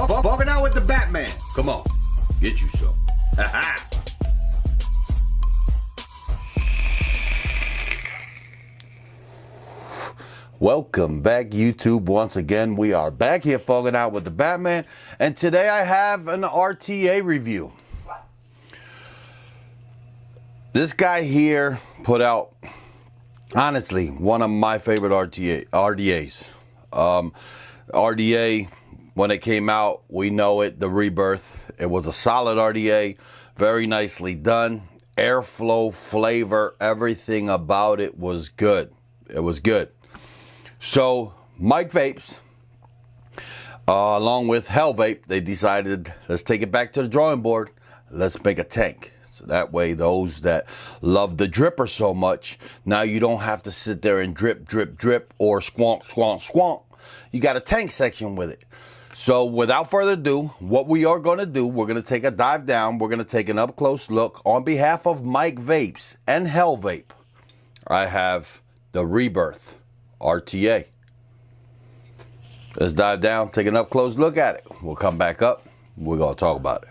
Fogging out with the Batman. Come on, get you some. Ha-ha. Welcome back, YouTube. Once again, we are back here fogging out with the Batman, and today I have an RTA review. This guy here put out, honestly, one of my favorite RDAs. RDA, when it came out, we know it, the Rebirth. It was a solid RDA, very nicely done. Airflow, flavor, everything about it was good. It was good. So Mike Vapes, along with HellVape, they decided, let's take it back to the drawing board. Let's make a tank. So that way those that love the dripper so much, now you don't have to sit there and drip, drip, drip, or squonk, squonk, squonk. You got a tank section with it. So without further ado, what we are going to do, we're going to take a dive down. We're going to take an up-close look. On behalf of Mike Vapes and HellVape, I have the Rebirth RTA. Let's dive down, take an up-close look at it. We'll come back up. We're going to talk about it.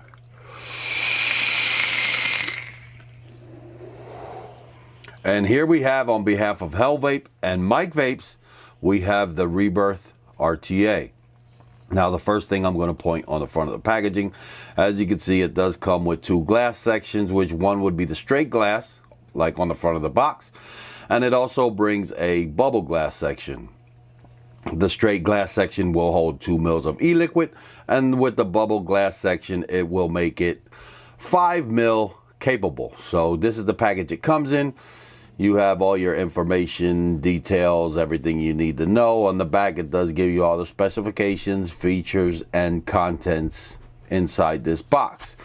And here we have, on behalf of HellVape and Mike Vapes, we have the Rebirth RTA. Now, the first thing I'm going to point on the front of the packaging, as you can see, it does come with two glass sections, which one would be the straight glass, like on the front of the box, and it also brings a bubble glass section. The straight glass section will hold 2 mils of e-liquid, and with the bubble glass section, it will make it 5 mil capable. So this is the package it comes in. You have all your information, details, everything you need to know. On the back, it does give you all the specifications, features, and contents inside this box.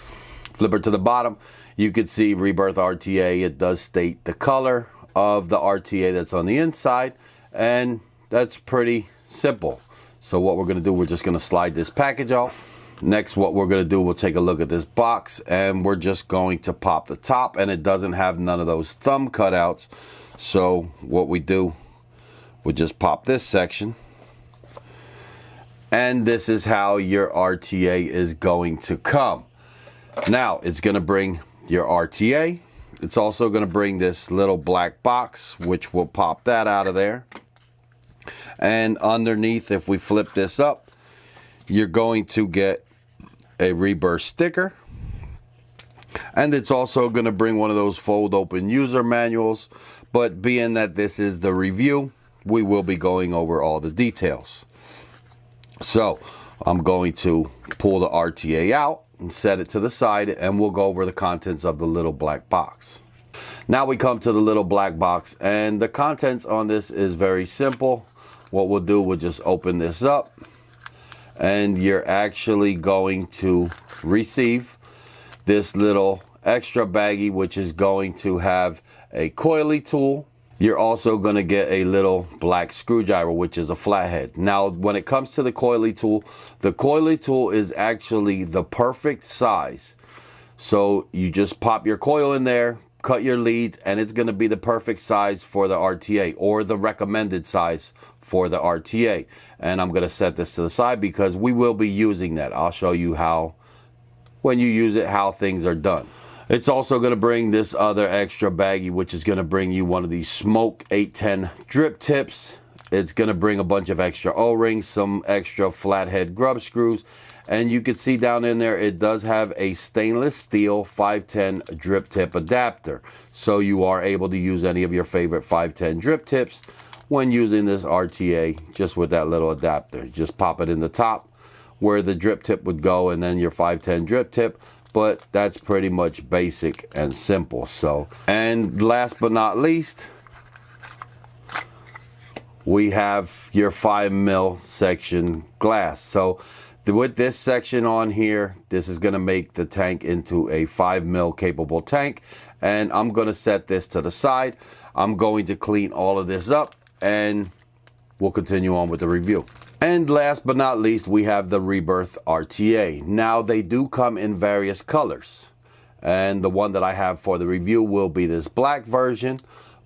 Flip it to the bottom, you can see Rebirth RTA. It does state the color of the RTA that's on the inside, and that's pretty simple. So what we're going to do, we're just going to slide this package off. Next, what we're going to do, we'll take a look at this box, and we're just going to pop the top, and it doesn't have none of those thumb cutouts. So what we do, we just pop this section, and this is how your RTA is going to come. Now it's going to bring your RTA. It's also going to bring this little black box, which will pop that out of there. And underneath, if we flip this up, you're going to get a Rebirth sticker, and it's also going to bring one of those fold open user manuals. But being that this is the review, we will be going over all the details. So I'm going to pull the RTA out and set it to the side, and we'll go over the contents of the little black box. Now we come to the little black box, and the contents on this is very simple. What we'll do, we'll just open this up, and you're actually going to receive this little extra baggie, which is going to have a coily tool. You're also going to get a little black screwdriver, which is a flathead. Now, when it comes to the coily tool is actually the perfect size. So you just pop your coil in there, cut your leads, and it's going to be the perfect size for the RTA, or the recommended size for the RTA. And I'm going to set this to the side because we will be using that. I'll show you how, when you use it, how things are done. It's also going to bring this other extra baggie, which is going to bring you one of these Smoke 810 drip tips. It's going to bring a bunch of extra O-rings, some extra flathead grub screws, and you can see down in there, it does have a stainless steel 510 drip tip adapter. So you are able to use any of your favorite 510 drip tips when using this RTA, just with that little adapter. Just pop it in the top where the drip tip would go, and then your 510 drip tip. But that's pretty much basic and simple. So, and last but not least, we have your 5 mil section glass. So with this section on here, this is going to make the tank into a 5 mil capable tank. And I'm going to set this to the side. I'm going to clean all of this up, and we'll continue on with the review. And last but not least, we have the Rebirth RTA. Now, they do come in various colors, and the one that I have for the review will be this black version,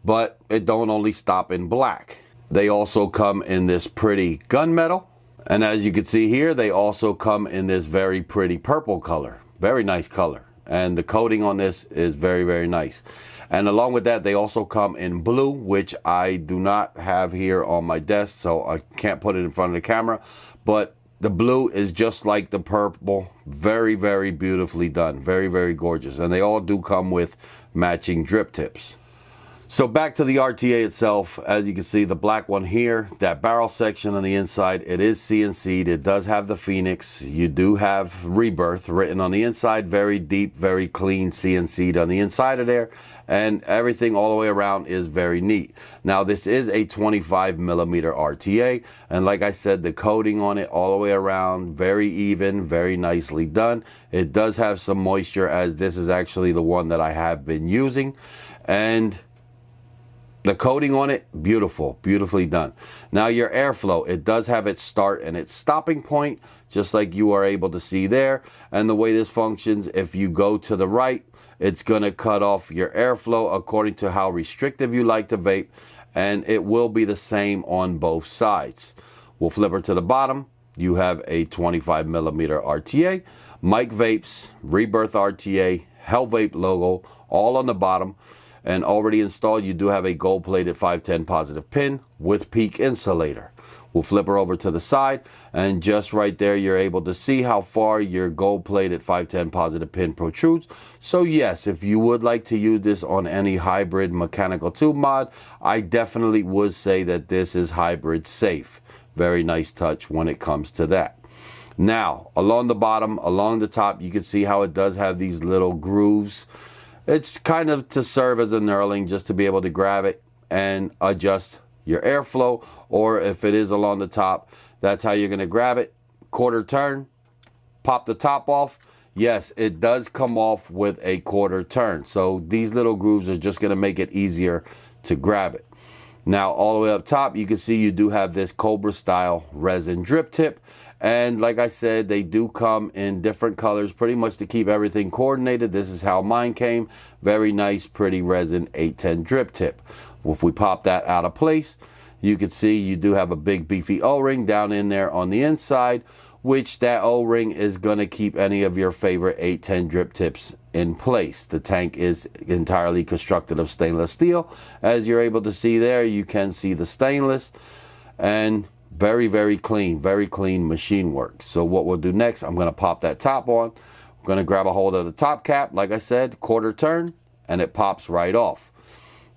but it don't only stop in black. They also come in this pretty gunmetal, And as you can see here, they also come in this very pretty purple color. Very nice color. And the coating on this is very, very nice. And along with that, they also come in blue, which I do not have here on my desk, so I can't put it in front of the camera. But the blue is just like the purple. Very, very beautifully done. Very, very gorgeous. And they all do come with matching drip tips. So back to the RTA itself, as you can see, the black one here, that barrel section on the inside, it is CNC'd. It does have the Phoenix. You do have Rebirth written on the inside, very deep, very clean CNC'd on the inside of there. And everything all the way around is very neat. Now this is a 25mm RTA. And like I said, the coating on it all the way around, very even, very nicely done. It does have some moisture, as this is actually the one that I have been using. And the coating on it, beautiful, beautifully done. Now your airflow, it does have its start and its stopping point, just like you are able to see there. And the way this functions, if you go to the right, it's gonna cut off your airflow according to how restrictive you like to vape, and it will be the same on both sides. We'll flip her to the bottom. You have a 25mm RTA, Mike Vapes, Rebirth RTA, HellVape logo, all on the bottom. And already installed, you do have a gold-plated 510 positive pin with peak insulator. We'll flip her over to the side, and just right there, you're able to see how far your gold-plated 510 positive pin protrudes. So yes, if you would like to use this on any hybrid mechanical tube mod, I definitely would say that this is hybrid safe. Very nice touch when it comes to that. Now, along the bottom, along the top, you can see how it does have these little grooves. It's kind of to serve as a knurling, just to be able to grab it and adjust your airflow. Or if it is along the top, that's how you're going to grab it. Quarter turn, pop the top off. Yes, it does come off with a quarter turn. So these little grooves are just going to make it easier to grab it. Now, all the way up top, you can see you do have this Cobra style resin drip tip. And like I said, they do come in different colors, pretty much to keep everything coordinated. This is how mine came. Very nice, pretty resin 810 drip tip. If we pop that out of place, you can see you do have a big beefy O-ring down in there on the inside, which that O-ring is going to keep any of your favorite 810 drip tips in place. The tank is entirely constructed of stainless steel. As you're able to see there, you can see the stainless, and very, very clean machine work. So what we'll do next, I'm going to pop that top on. I'm going to grab a hold of the top cap, like I said, quarter turn, and it pops right off.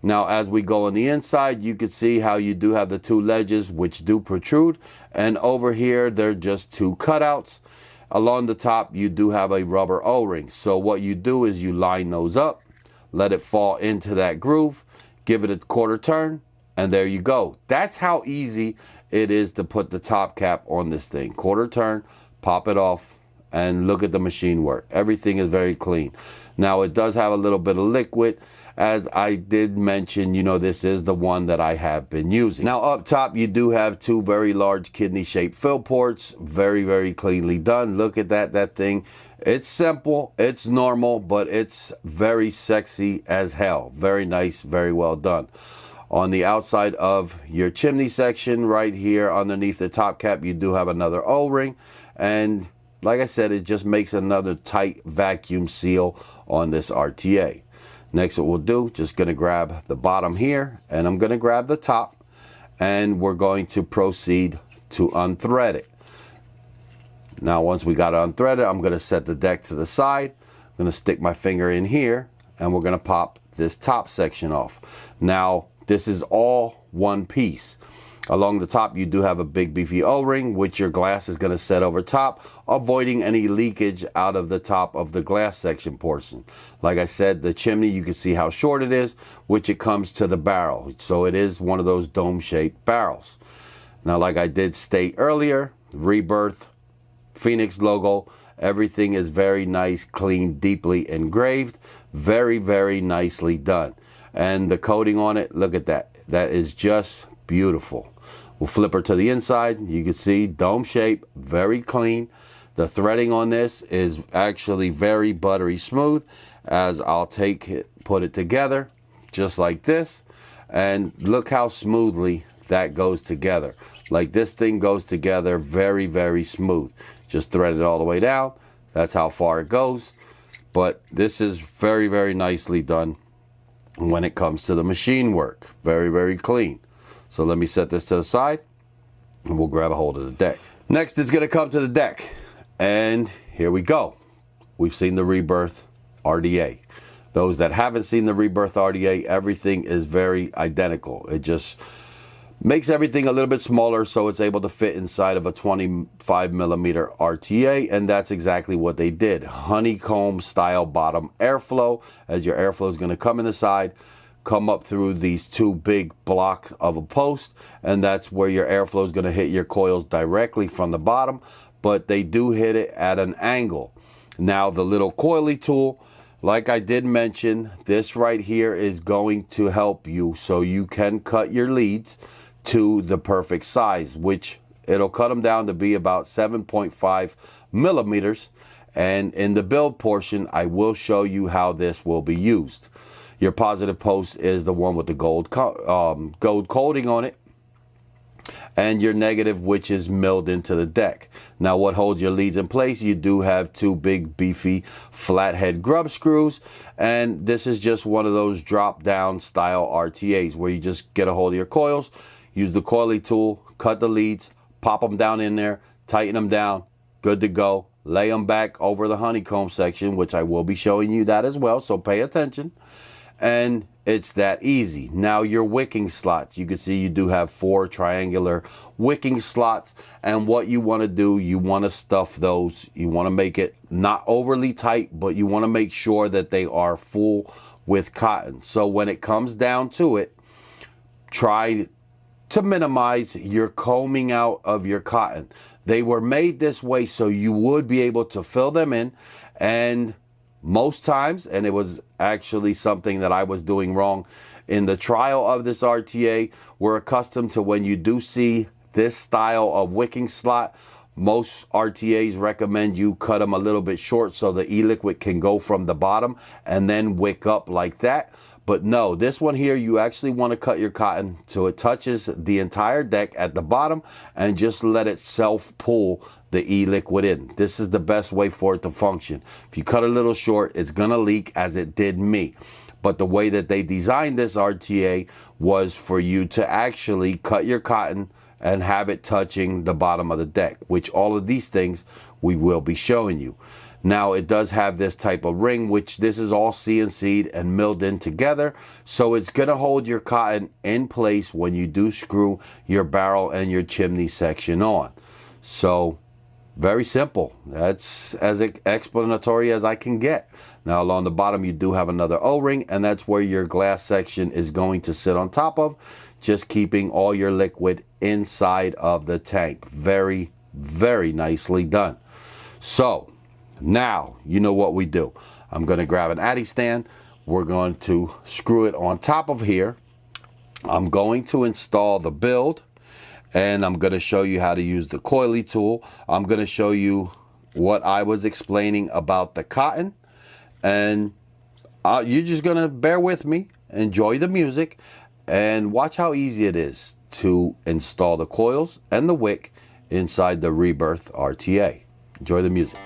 Now, as we go on the inside, you can see how you do have the two ledges which do protrude, and over here they're just two cutouts. Along the top, you do have a rubber O-ring. So what you do is you line those up, let it fall into that groove, give it a quarter turn, and there you go. That's how easy it is to put the top cap on this thing. Quarter turn, pop it off, and look at the machine work. Everything is very clean. Now, it does have a little bit of liquid. As I did mention, you know, this is the one that I have been using. Now, up top, you do have two very large kidney-shaped fill ports. Very, very cleanly done. Look at that thing. It's simple, it's normal, but it's very sexy as hell. Very nice, very well done. On the outside of your chimney section, right here underneath the top cap, you do have another O-ring. And like I said, it just makes another tight vacuum seal on this RTA. Next, what we'll do, just going to grab the bottom here, and I'm going to grab the top, and we're going to proceed to unthread it. Now, once we got it unthreaded, I'm going to set the deck to the side. I'm going to stick my finger in here, and we're going to pop this top section off. Now, this is all one piece. Along the top, you do have a big beefy O-ring, which your glass is going to set over top, avoiding any leakage out of the top of the glass section portion. Like I said, the chimney, you can see how short it is, which it comes to the barrel. So it is one of those dome-shaped barrels. Now, like I did state earlier, Rebirth, Phoenix logo, everything is very nice, clean, deeply engraved. Very, very nicely done. And the coating on it, look at that. That is just beautiful. We'll flip her to the inside. You can see dome shape, very clean. The threading on this is actually very buttery smooth, as I'll take it, put it together just like this, and look how smoothly that goes together. Like this thing goes together very, very smooth. Just thread it all the way down. That's how far it goes. But this is very, very nicely done when it comes to the machine work. Very, very clean. So let me set this to the side and we'll grab a hold of the deck. Next is going to come to the deck. And here we go. We've seen the Rebirth RTA. Those that haven't seen the Rebirth RTA, everything is very identical. It just makes everything a little bit smaller so it's able to fit inside of a 25mm RTA, and that's exactly what they did. Honeycomb style bottom airflow, as your airflow is going to come in the side, come up through these two big blocks of a post, and that's where your airflow is going to hit your coils directly from the bottom, but they do hit it at an angle. Now the little coily tool, like I did mention, this right here is going to help you so you can cut your leads to the perfect size, which it'll cut them down to be about 7.5 millimeters. And in the build portion, I will show you how this will be used. Your positive post is the one with the gold coating on it, and your negative, which is milled into the deck. Now what holds your leads in place, you do have two big beefy flathead grub screws, and this is just one of those drop down style RTAs where you just get a hold of your coils, use the coily tool, cut the leads, pop them down in there, tighten them down, good to go. Lay them back over the honeycomb section, which I will be showing you that as well, so pay attention. And it's that easy. Now your wicking slots, you can see you do have 4 triangular wicking slots, and what you want to do, you want to stuff those. You want to make it not overly tight, but you want to make sure that they are full with cotton. So when it comes down to it, try to minimize your combing out of your cotton. They were made this way so you would be able to fill them in, and most times, and it was actually something that I was doing wrong in the trial of this RTA, we're accustomed to when you do see this style of wicking slot, most RTAs recommend you cut them a little bit short so the e-liquid can go from the bottom and then wick up like that. But no, this one here, you actually want to cut your cotton so it touches the entire deck at the bottom and just let it self-pull the e-liquid in. This is the best way for it to function. If you cut a little short, it's going to leak, as it did me. But the way that they designed this RTA was for you to actually cut your cotton and have it touching the bottom of the deck, which all of these things we will be showing you. Now it does have this type of ring, which this is all CNC'd and milled in together, so it's going to hold your cotton in place when you do screw your barrel and your chimney section on. So very simple. That's as explanatory as I can get. Now along the bottom you do have another O-ring, and that's where your glass section is going to sit on top of, just keeping all your liquid inside of the tank. Very, very nicely done. So now you know what we do. I'm going to grab an Addy stand. We're going to screw it on top of here. I'm going to install the build, and I'm going to show you how to use the coily tool. I'm going to show you what I was explaining about the cotton, and you're just going to bear with me, enjoy the music, and watch how easy it is to install the coils and the wick inside the Rebirth RTA. Enjoy the music.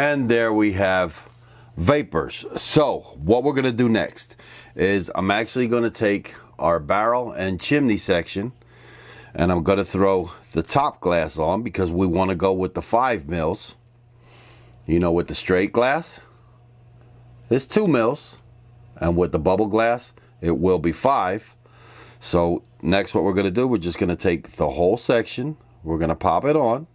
And there we have vapors. So what we're going to do next is I'm actually going to take our barrel and chimney section, and I'm going to throw the top glass on because we want to go with the 5 mils. You know, with the straight glass, it's 2 mils, and with the bubble glass, it will be 5. So next, what we're going to do, we're just going to take the whole section, we're going to pop it on,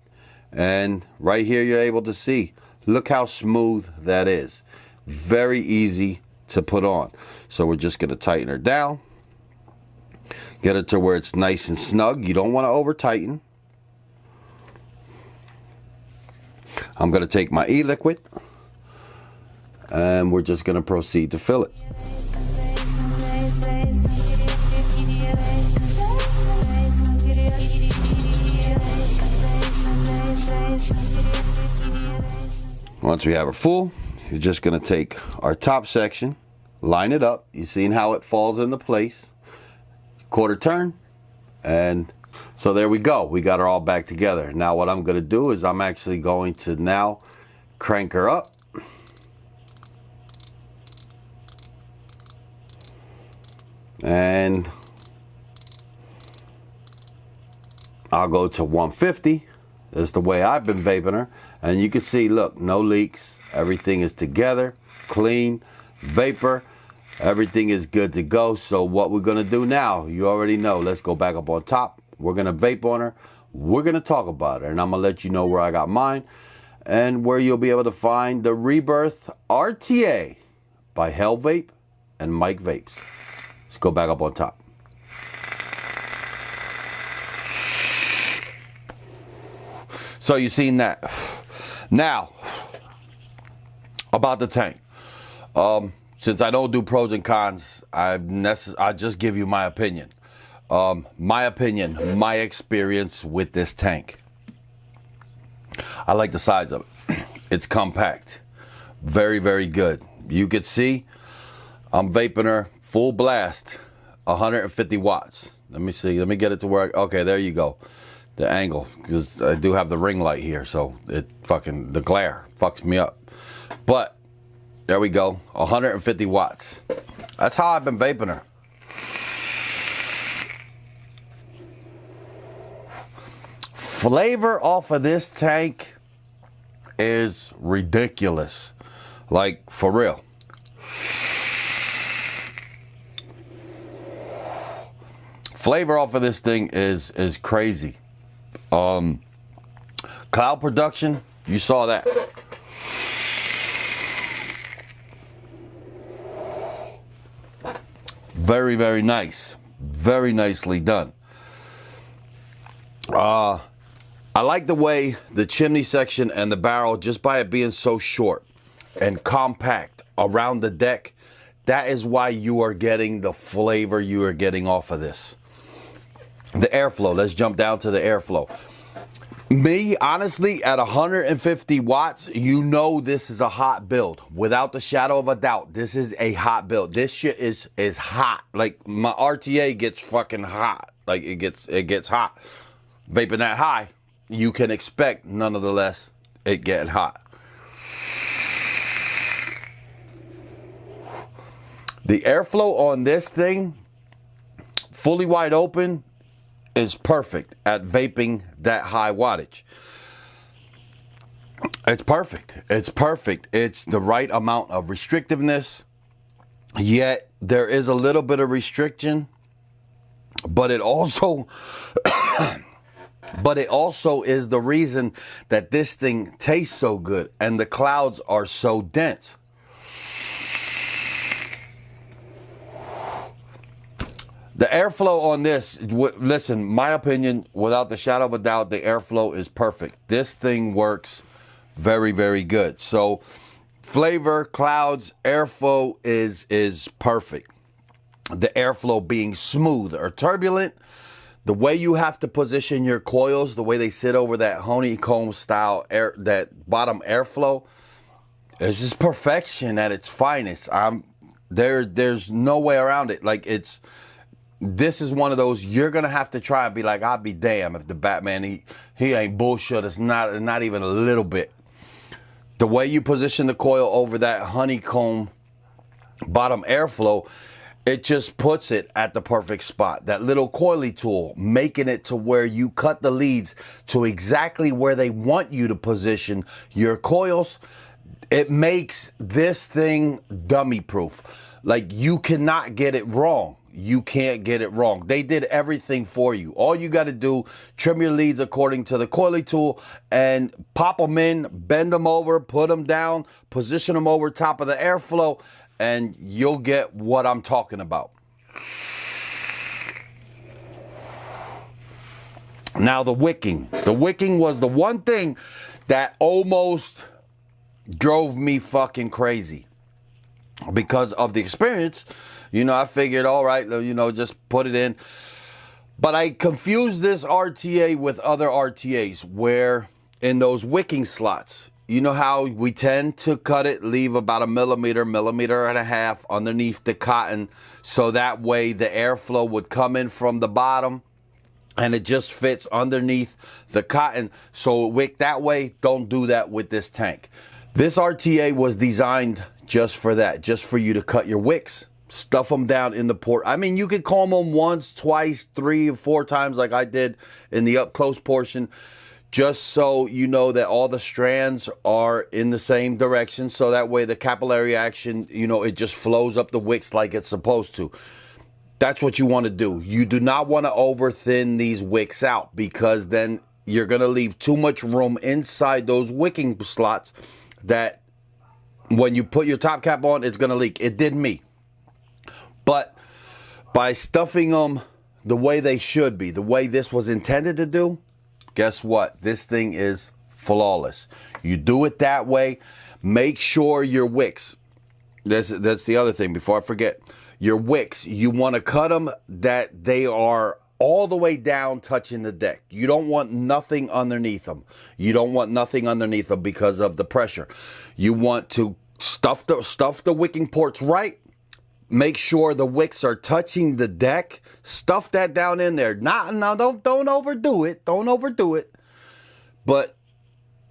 and right here you're able to see, look how smooth that is. Very easy to put on. So we're just going to tighten her down, get it to where it's nice and snug. You don't want to over tighten. I'm going to take my e-liquid, and we're just going to proceed to fill it. Once we have her full, you're just going to take our top section, line it up. You've seen how it falls into place. Quarter turn, and so there we go. We got her all back together. Now what I'm going to do is I'm actually going to now crank her up. And I'll go to 150. That's the way I've been vaping her. And you can see, look, no leaks. Everything is together, clean, vapor. Everything is good to go. So what we're going to do now, you already know. Let's go back up on top. We're going to vape on her. We're going to talk about her. And I'm going to let you know where I got mine and where you'll be able to find the Rebirth RTA by HellVape and Mike Vapes. Let's go back up on top. So you've seen that. Now, about the tank. Since I don't do pros and cons, I just give you my opinion. My experience with this tank. I like the size of it. It's compact. Very, very good. You could see I'm vaping her full blast, 150 watts. Let me see. Let me get it to work. Okay, there you go. The angle, because I do have the ring light here, so the glare fucks me up. But there we go, 150 watts. That's how I've been vaping her. Flavor off of this tank is ridiculous. Like, for real. Flavor off of this thing is crazy. Cloud production, you saw that. Very, very nice. Very nicely done. I like the way the chimney section and the barrel, just by it being so short and compact around the deck, that is why you are getting the flavor you are getting off of this. The airflow, let's jump down to the airflow. Me, honestly, at 150 watts, you know this is a hot build. Without the shadow of a doubt, this is a hot build. This shit is hot. Like, my RTA gets fucking hot. Like, it gets hot. Vaping that high, you can expect, nonetheless, it getting hot. The airflow on this thing, fully wide open, is perfect at vaping that high wattage. It's perfect. It's perfect. It's the right amount of restrictiveness, yet there is a little bit of restriction, but it also is the reason that this thing tastes so good and the clouds are so dense. The airflow on this, listen, my opinion, without the shadow of a doubt, the airflow is perfect. This thing works very, very good. So flavor, clouds, airflow is perfect. The airflow being smooth or turbulent, the way you have to position your coils, the way they sit over that honeycomb style air, that bottom airflow, is just perfection at its finest. There's no way around it. Like, this is one of those you're gonna have to try and be like, I'll be damned if the Batman he ain't bullshit. It's not even a little bit. the way you position the coil over that honeycomb bottom airflow, it just puts it at the perfect spot. That little coily tool, making it to where you cut the leads to exactly where they want you to position your coils. It makes this thing dummy proof. Like, you cannot get it wrong. You can't get it wrong. They did everything for you. All you got to do, trim your leads according to the coily tool and pop them in, bend them over, put them down, position them over top of the airflow, and you'll get what I'm talking about. Now, the wicking. The wicking was the one thing that almost drove me fucking crazy. Because of the experience, you know, I figured, all right, you know, just put it in. But I confused this RTA with other RTAs, where in those wicking slots, you know how we tend to cut it, leave about a millimeter and a half underneath the cotton, so that way the airflow would come in from the bottom and it just fits underneath the cotton. So wick that way. Don't do that with this tank. This RTA was designed just for that, just for you to cut your wicks, stuff them down in the port. I mean, you could comb them once, twice, 3 or 4 times like I did in the up close portion, just so you know that all the strands are in the same direction, so that way the capillary action, you know, it just flows up the wicks like it's supposed to. That's what you want to do. You do not want to over thin these wicks out, because then you're going to leave too much room inside those wicking slots that when you put your top cap on, it's going to leak. It did me. But by stuffing them the way they should be, the way this was intended to do, guess what? This thing is flawless. You do it that way. Make sure your wicks, that's the other thing before I forget, your wicks, you want to cut them that they are all the way down touching the deck. You don't want nothing underneath them. You don't want nothing underneath them because of the pressure. You want to stuff the wicking ports right. Make sure the wicks are touching the deck. Stuff that down in there. Now don't overdo it. Don't overdo it. But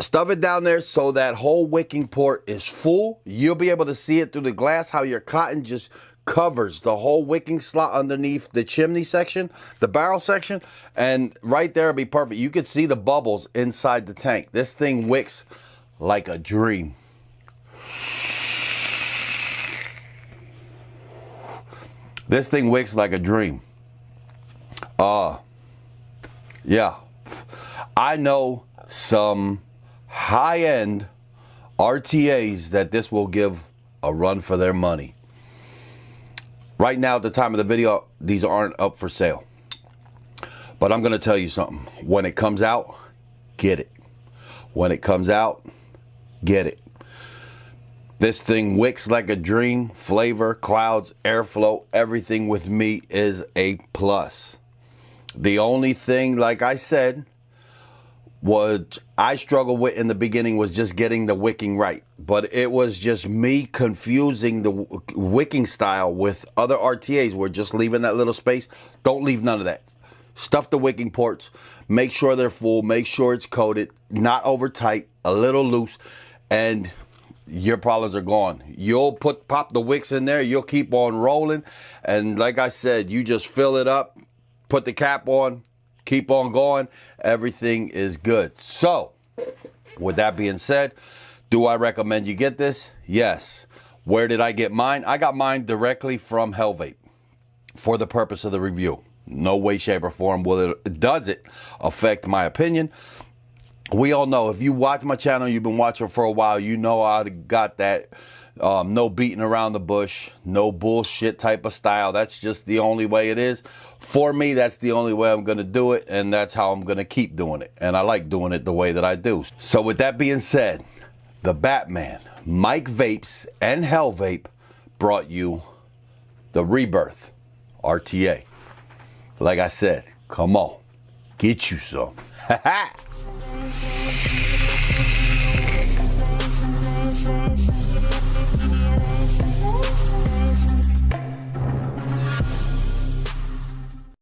stuff it down there so that whole wicking port is full. You'll be able to see it through the glass how your cotton just covers the whole wicking slot underneath the chimney section, the barrel section, and right there will be perfect. You can see the bubbles inside the tank. This thing wicks like a dream. This thing wicks like a dream. Yeah. I know some high-end RTAs that this will give a run for their money. Right now, at the time of the video, these aren't up for sale. But I'm going to tell you something. When it comes out, get it. When it comes out, get it. This thing wicks like a dream. Flavor, clouds, airflow, everything with me is a plus. The only thing, like I said, what I struggled with in the beginning was just getting the wicking right. But it was just me confusing the wicking style with other RTAs. We're just leaving that little space. Don't leave none of that. Stuff the wicking ports. Make sure they're full. Make sure it's coated. Not over tight. A little loose. And your problems are gone. You'll pop the wicks in there. You'll keep on rolling. And like I said, you just fill it up. Put the cap on. Keep on going. Everything is good. So, with that being said, do I recommend you get this? Yes. Where did I get mine? I got mine directly from HellVape for the purpose of the review. No way, shape, or form does it affect my opinion. We all know, if you watch my channel, you've been watching for a while, you know I got that no beating around the bush, no bullshit type of style. That's just the only way it is. For me, that's the only way I'm going to do it, and that's how I'm going to keep doing it. And I like doing it the way that I do. So with that being said, the Batman, Mike Vapes, and HellVape brought you the Rebirth RTA. Like I said, come on, get you some. Ha ha!